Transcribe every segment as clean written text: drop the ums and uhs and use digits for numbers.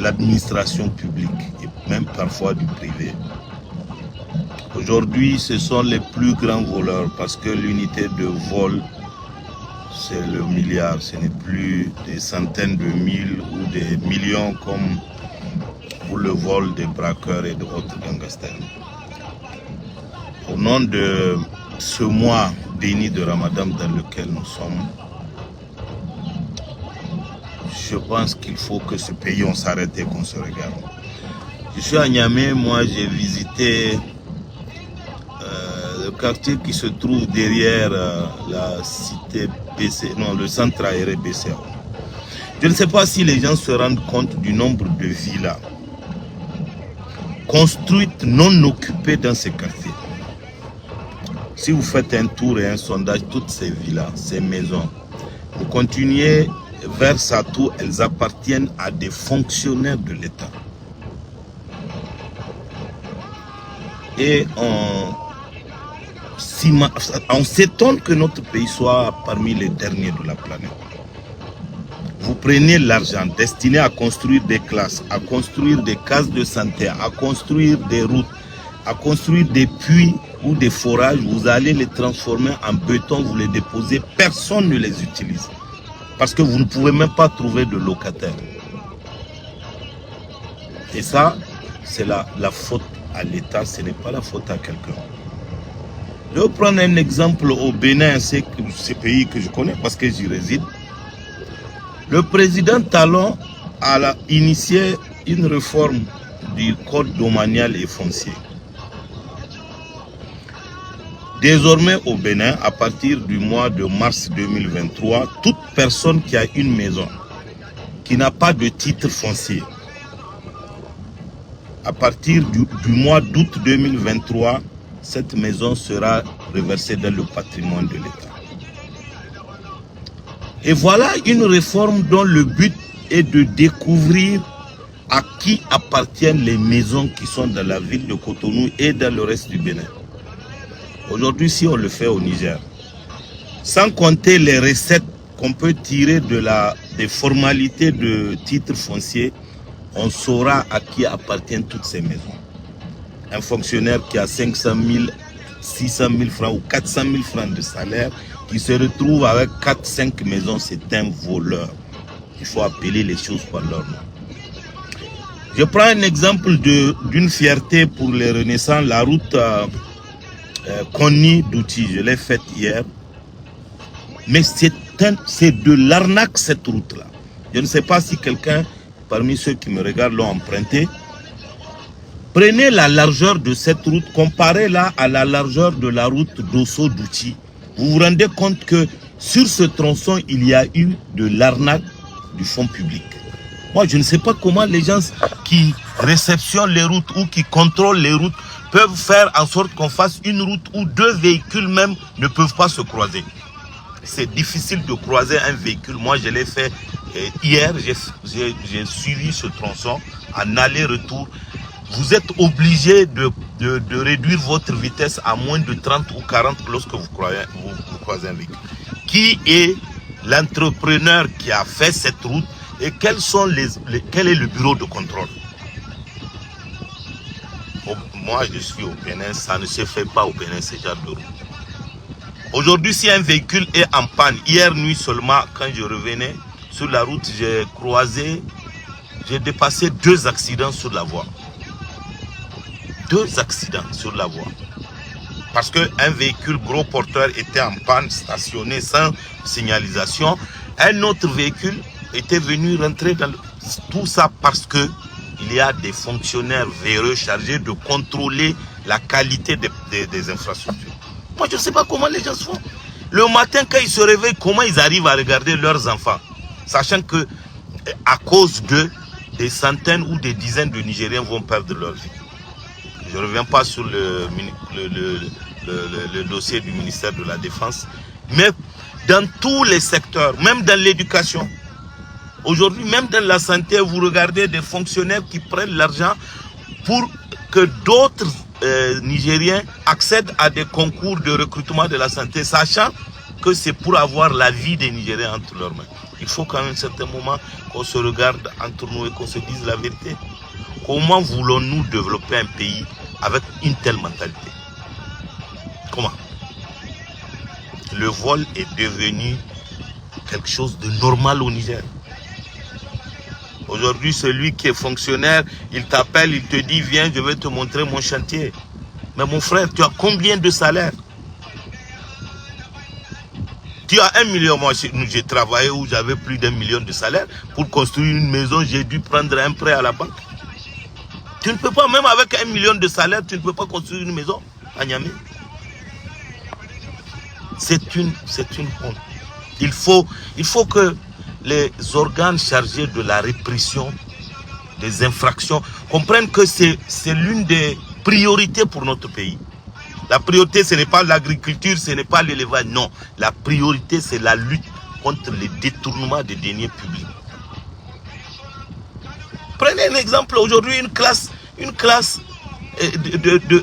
l'administration publique et même parfois du privé. Aujourd'hui, ce sont les plus grands voleurs parce que l'unité de vol, c'est le milliard. Ce n'est plus des centaines de mille ou des millions comme pour le vol des braqueurs et d'autres gangsters. Au nom de ce mois béni de Ramadan dans lequel nous sommes, je pense qu'il faut que ce pays, on s'arrête et qu'on se regarde. Je suis à Niamey, moi j'ai visité le quartier qui se trouve derrière la cité BC, non, le centre aéré BCA. Je ne sais pas si les gens se rendent compte du nombre de villas construites non occupées dans ces quartiers. Si vous faites un tour et un sondage, toutes ces villas, ces maisons, vous continuez vers Satou, elles appartiennent à des fonctionnaires de l'État. Et on s'étonne que notre pays soit parmi les derniers de la planète. Vous prenez l'argent destiné à construire des classes, à construire des cases de santé, à construire des routes, à construire des puits ou des forages, vous allez les transformer en béton, vous les déposez, personne ne les utilise. Parce que vous ne pouvez même pas trouver de locataires. Et ça, c'est la faute à l'État, ce n'est pas la faute à quelqu'un. Je vais prendre un exemple au Bénin, c'est ce pays que je connais parce que j'y réside. Le président Talon a initié une réforme du code domanial et foncier. Désormais au Bénin, à partir du mois de mars 2023, toute personne qui a une maison, qui n'a pas de titre foncier, à partir du mois d'août 2023, cette maison sera reversée dans le patrimoine de l'État. Et voilà une réforme dont le but est de découvrir à qui appartiennent les maisons qui sont dans la ville de Cotonou et dans le reste du Bénin. Aujourd'hui, si on le fait au Niger, sans compter les recettes qu'on peut tirer des formalités de titres fonciers, on saura à qui appartiennent toutes ces maisons. Un fonctionnaire qui a 500 000, 600 000 francs ou 400 000 francs de salaire, qui se retrouve avec 4-5 maisons, c'est un voleur. Il faut appeler les choses par leur nom. Je prends un exemple d'une fierté pour les Renaissants, la route Konni-Douti, je l'ai faite hier. Mais c'est de l'arnaque cette route-là. Je ne sais pas si quelqu'un parmi ceux qui me regardent l'ont emprunté. Prenez la largeur de cette route, comparez-la à la largeur de la route d'Osso-Douti. Vous vous rendez compte que sur ce tronçon, il y a eu de l'arnaque du fonds public. Moi, je ne sais pas comment les gens qui réceptionnent les routes ou qui contrôlent les routes peuvent faire en sorte qu'on fasse une route où deux véhicules même ne peuvent pas se croiser. C'est difficile de croiser un véhicule. Moi, je l'ai fait hier, j'ai suivi ce tronçon en aller-retour. Vous êtes obligé de réduire votre vitesse à moins de 30 ou 40 lorsque vous croisez un véhicule. Qui est l'entrepreneur qui a fait cette route et quel est le bureau de contrôle? Moi, je suis au Bénin, ça ne se fait pas au Bénin, ce genre de route. Aujourd'hui, si un véhicule est en panne, hier nuit seulement, quand je revenais sur la route, j'ai dépassé 2 accidents sur la voie. 2 accidents sur la voie. Parce qu'un véhicule gros porteur était en panne, stationné sans signalisation. Un autre véhicule était venu rentrer dans tout ça parce que il y a des fonctionnaires véreux chargés de contrôler la qualité des infrastructures. Moi, je ne sais pas comment les gens se font. Le matin, quand ils se réveillent, comment ils arrivent à regarder leurs enfants, sachant que à cause d'eux, des centaines ou des dizaines de Nigériens vont perdre leur vie. Je ne reviens pas sur le dossier du ministère de la Défense, mais dans tous les secteurs, même dans l'éducation. Aujourd'hui, même dans la santé, vous regardez des fonctionnaires qui prennent l'argent pour que d'autres Nigériens accèdent à des concours de recrutement de la santé, sachant que c'est pour avoir la vie des Nigériens entre leurs mains. Il faut qu'à un certain moment, qu'on se regarde entre nous et qu'on se dise la vérité. Comment voulons-nous développer un pays avec une telle mentalité? Comment? Le vol est devenu quelque chose de normal au Niger. Aujourd'hui, celui qui est fonctionnaire, il t'appelle, il te dit, viens, je vais te montrer mon chantier. Mais mon frère, tu as combien de salaire? Tu as 1 million, moi j'ai travaillé où j'avais plus d'1 million de salaire. Pour construire une maison, j'ai dû prendre un prêt à la banque. Tu ne peux pas, même avec 1 million de salaire, tu ne peux pas construire une maison à Niamey. C'est une honte. Il faut que les organes chargés de la répression des infractions comprennent que c'est l'une des priorités pour notre pays. La priorité, ce n'est pas l'agriculture, ce n'est pas l'élevage, non. La priorité, c'est la lutte contre les détournements des deniers publics. Prenez un exemple, aujourd'hui, une classe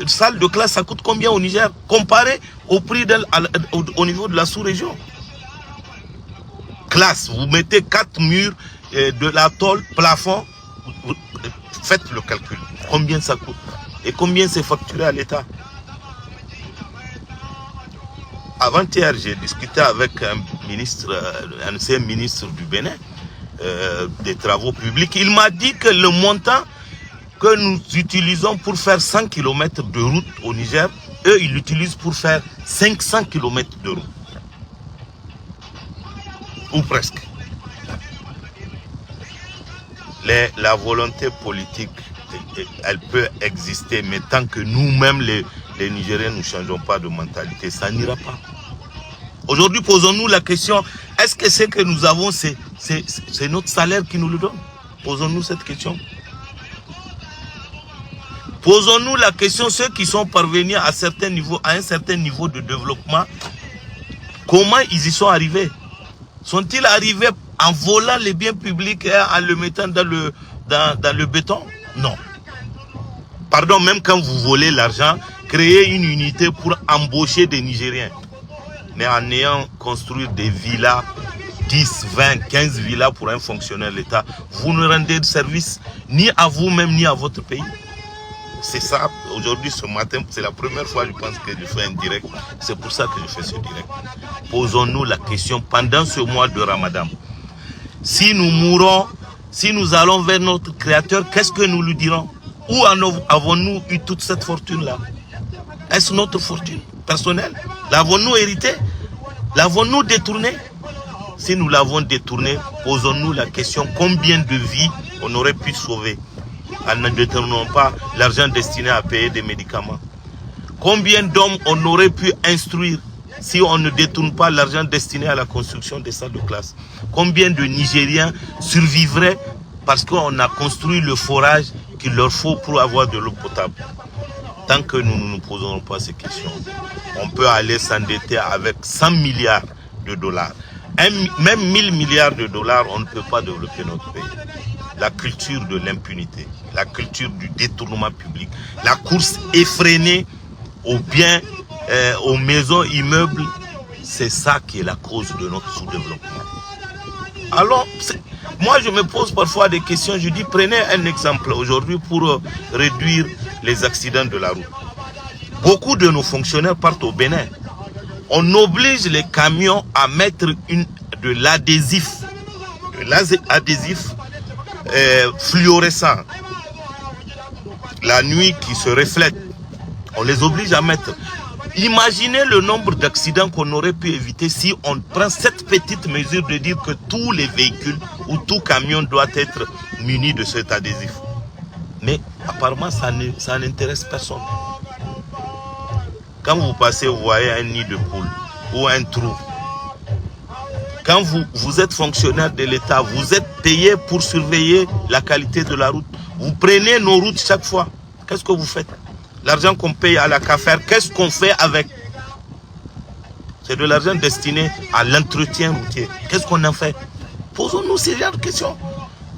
salle de classe, ça coûte combien au Niger, comparé au prix au niveau de la sous-région? Classe, vous mettez 4 murs, de la tôle, plafond, faites le calcul. Combien ça coûte? Et combien c'est facturé à l'État? Avant-hier, j'ai discuté avec un ancien ministre du Bénin, des travaux publics. Il m'a dit que le montant que nous utilisons pour faire 100 km de route au Niger, eux, ils l'utilisent pour faire 500 km de route. Ou presque. La volonté politique, elle peut exister, mais tant que nous-mêmes, les Nigériens, ne changeons pas de mentalité, ça n'ira pas. Aujourd'hui, posons-nous la question, est-ce que ce que nous avons, c'est notre salaire qui nous le donne? Posons-nous cette question. Posons-nous la question, ceux qui sont parvenus à un certain niveau de développement, comment ils y sont arrivés? Sont-ils arrivés en volant les biens publics et en le mettant dans le béton? Non. Pardon, même quand vous volez l'argent, créez une unité pour embaucher des Nigériens. Mais en ayant construit des villas, 10, 20, 15 villas pour un fonctionnaire de l'État, vous ne rendez de service ni à vous-même ni à votre pays. C'est ça, aujourd'hui, ce matin, c'est la première fois, je pense, que je fais un direct. C'est pour ça que je fais ce direct. Posons-nous la question pendant ce mois de Ramadan. Si nous mourons, si nous allons vers notre Créateur, qu'est-ce que nous lui dirons? Où avons-nous eu toute cette fortune-là? Est-ce notre fortune personnelle? L'avons-nous héritée? L'avons-nous détournée? Si nous l'avons détournée, posons-nous la question, combien de vies on aurait pu sauver en ne détournant pas l'argent destiné à payer des médicaments? Combien d'hommes on aurait pu instruire si on ne détourne pas l'argent destiné à la construction des salles de classe? Combien de Nigériens survivraient parce qu'on a construit le forage qu'il leur faut pour avoir de l'eau potable? Tant que nous ne nous posons pas ces questions, on peut aller s'endetter avec 100 milliards de dollars. Même 1000 milliards de dollars, on ne peut pas développer notre pays. La culture de l'impunité, la culture du détournement public, la course effrénée aux biens, aux maisons, immeubles, c'est ça qui est la cause de notre sous-développement. Alors, moi je me pose parfois des questions, je dis prenez un exemple aujourd'hui pour réduire les accidents de la route. Beaucoup de nos fonctionnaires partent au Bénin. On oblige les camions à mettre de l'adhésif fluorescent. La nuit qui se reflète. On les oblige à mettre. Imaginez le nombre d'accidents qu'on aurait pu éviter si on prend cette petite mesure de dire que tous les véhicules ou tout camion doit être muni de cet adhésif. Mais apparemment, ça n'intéresse personne. Quand vous passez, vous voyez un nid de poule ou un trou. Quand vous êtes fonctionnaire de l'État, vous êtes payé pour surveiller la qualité de la route. Vous prenez nos routes chaque fois. Qu'est-ce que vous faites? L'argent qu'on paye à la CAFER, qu'est-ce qu'on fait avec? C'est de l'argent destiné à l'entretien routier. Qu'est-ce qu'on en fait? Posons-nous ces genres de questions.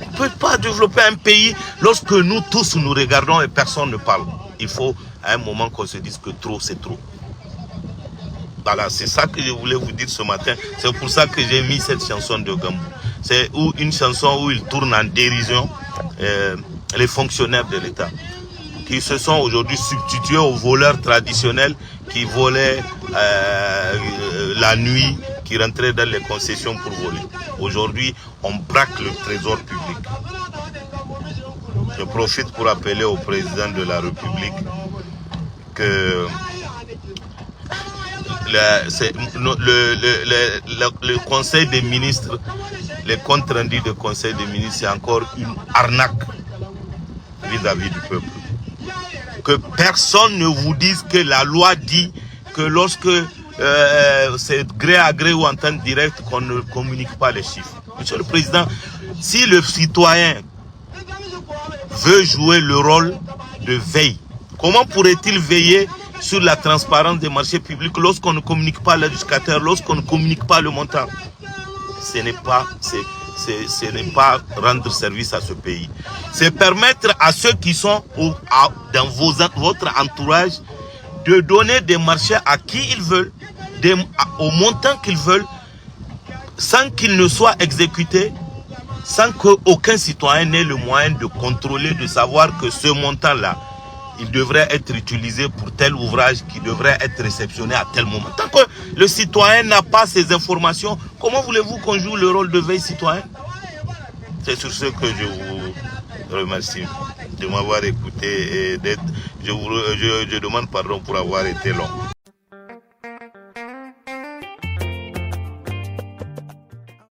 On ne peut pas développer un pays lorsque nous tous nous regardons et personne ne parle. Il faut à un moment qu'on se dise que trop, c'est trop. Voilà, c'est ça que je voulais vous dire ce matin. C'est pour ça que j'ai mis cette chanson de Gambou. C'est une chanson où il tourne en dérision les fonctionnaires de l'État, qui se sont aujourd'hui substitués aux voleurs traditionnels qui volaient la nuit, qui rentraient dans les concessions pour voler. Aujourd'hui, on braque le trésor public. Je profite pour appeler au président de la République que le Conseil des ministres, les comptes rendus du Conseil des ministres, c'est encore une arnaque vis-à-vis du peuple. Que personne ne vous dise que la loi dit que lorsque c'est gré à gré ou en temps direct qu'on ne communique pas les chiffres. Monsieur le Président, si le citoyen veut jouer le rôle de veille, comment pourrait-il veiller sur la transparence des marchés publics lorsqu'on ne communique pas l'indicateur, lorsqu'on ne communique pas le montant? Ce n'est pas rendre service à ce pays. C'est permettre à ceux qui sont dans votre entourage de donner des marchés à qui ils veulent, au montant qu'ils veulent, sans qu'ils ne soient exécutés, sans qu'aucun citoyen n'ait le moyen de contrôler, de savoir que ce montant-là, il devrait être utilisé pour tel ouvrage qui devrait être réceptionné à tel moment. Tant que le citoyen n'a pas ces informations, comment voulez-vous qu'on joue le rôle de veille citoyenne? C'est sur ce que je vous remercie de m'avoir écouté et je demande pardon pour avoir été long.